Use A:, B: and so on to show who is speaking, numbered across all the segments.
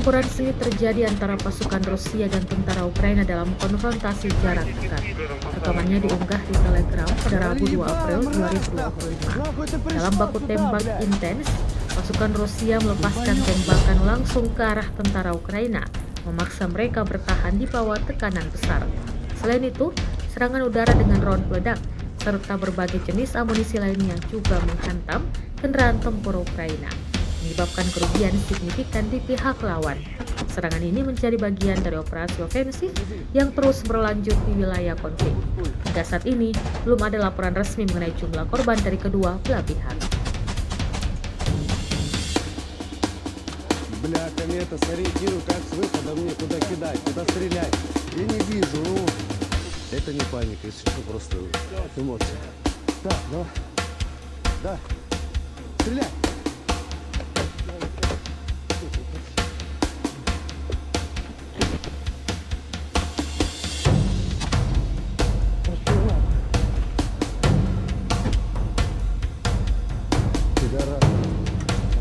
A: Pertempuran sengit terjadi antara pasukan Rusia dan tentara Ukraina dalam konfrontasi jarak dekat. Rekamannya diunggah di Telegram pada Rabu 2 April 2025. Dalam baku tembak intens, pasukan Rusia melepaskan tembakan langsung ke arah tentara Ukraina, memaksa mereka bertahan di bawah tekanan besar. Selain itu, serangan udara dengan ron peledak serta berbagai jenis amunisi lainnya juga menghantam kendaraan tempur Ukraina, menyebabkan kerugian signifikan di pihak lawan. Serangan ini menjadi bagian dari operasi ofensif yang terus berlanjut di wilayah konflik. Hingga saat ini, belum ada laporan resmi mengenai jumlah korban dari kedua belah pihak.
B: Бля, комета, смотри, кину как с выхода мне, куда кидать, куда стрелять. Я не вижу, ну. Это не паника, если что, просто эмоции. Так, давай. Да. Стреляй.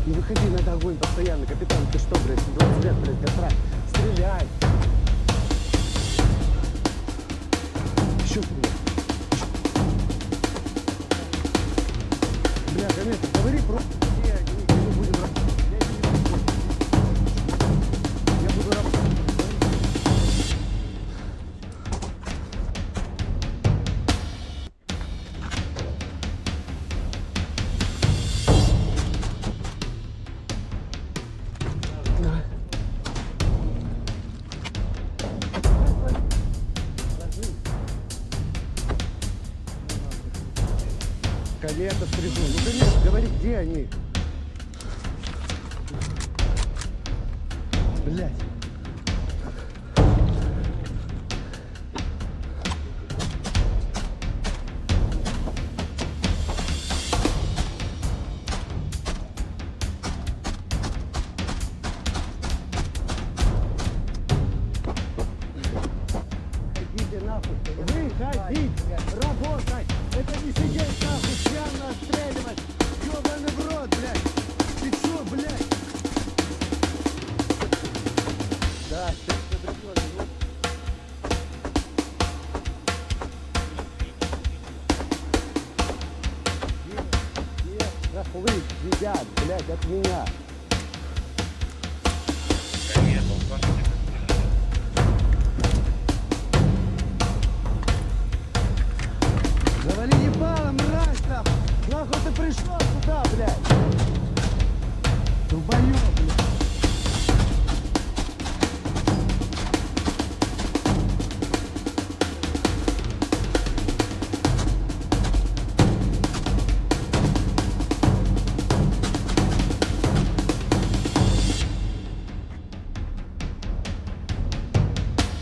B: Не выходи, надо огонь постоянно. Капитан, ты что, блядь, 20 лет, блядь, костра. Стреляй! Еще стреляй. Бля, комета, говори просто. Мы будем работать. Я буду работать. Комета, стрижу. Ну, комета, говори, где они? Блядь. Идите нахуй. Выходить, работать. Это не сидеть нахуй, прямо отстреливать. Ёбаный в рот, блядь. Ты чё, блядь? Да, ты что дрёбёшь, ну? Где хохлы сидят, блядь, от меня? Завали ебало, мразь, нахуй! Нахуй ты пришел сюда, блядь! Долбоёб, блядь!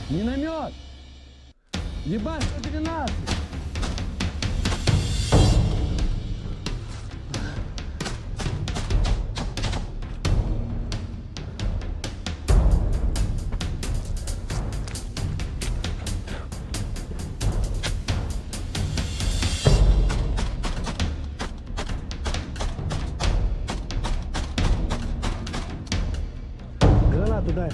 B: Миномет! Ебать, 112! Гранату дай.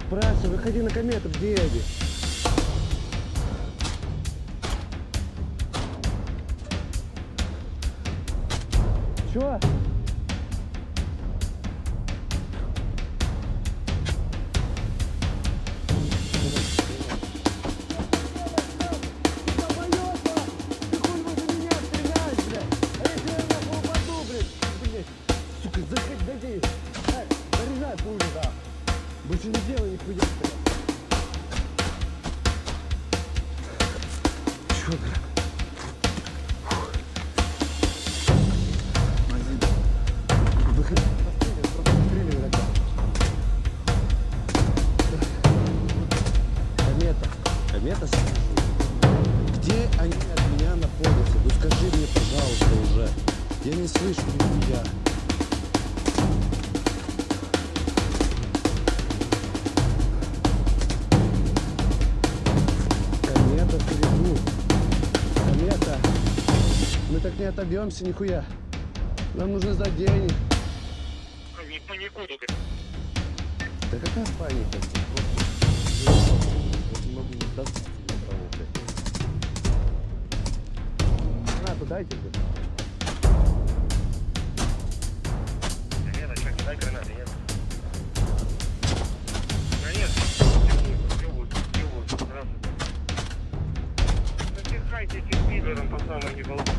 B: Спрашивай, выходи на комету, где они? Чё? Больше не делай нихуя, блядь. Чё, блядь? Выходи. Постреливай тогда. Комета. Комета, где они от меня находятся? Ну скажи мне, пожалуйста, уже. Я не слышу нихуя. Мы так не отобьемся нихуя. Нам нужно сдать денег.
C: панику только.
B: Да какая паника? Я не могу достать до того, блядь. Гранату дайте, блядь.
C: Нет, а что, кидай гранаты, нет? Да нет, плюют, сразу. Затихайте этим пидором, пацаны, не болтайте.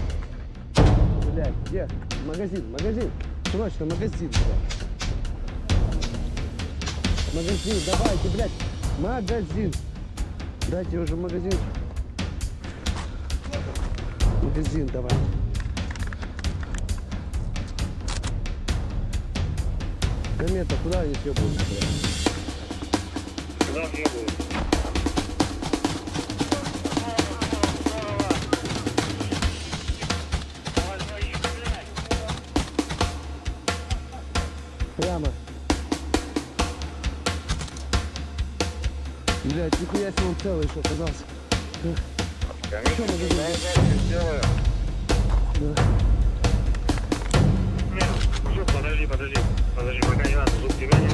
B: Блядь, где? Магазин. Срочно, магазин, блядь. Магазин, давайте, блядь. Магазин. Дайте уже магазин. Магазин, давай. Комета, куда они съебывают, блядь?
C: Куда въебывают?
B: Прямо. Блядь, нихуя себе он целый еще оказался.
C: Конечно, я сделаю.
B: Да.
C: Нет, мужик, подожди, пока не надо, зуб тебя нет.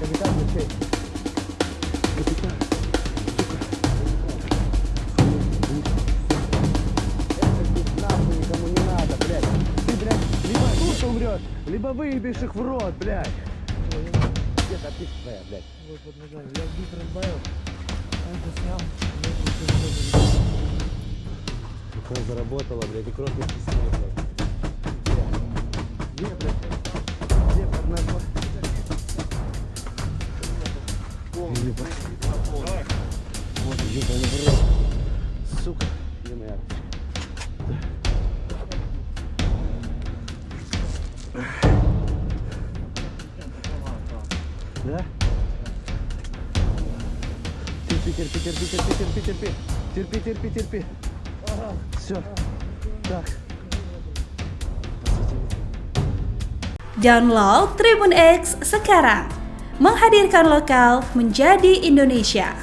B: Капитан, зачем? Капитан, сука. Это здесь нахуй никому не надо, блядь. Ты, блядь, либо тут умрешь, либо выебешь их в рот, блядь. Где картишка твоя, блядь?
D: Вот под ногами. Я бит разбавил, это снял.
B: Она заработала, блядь, и кровь не стесняет, блядь. Где, блядь? Где под ногой? Ебать. Вот, ебаный в рот. Сука. Где моя аптечка? Да? Терпи. Все. Так.
E: Download Tribun X sekarang. Menghadirkan lokal menjadi Indonesia.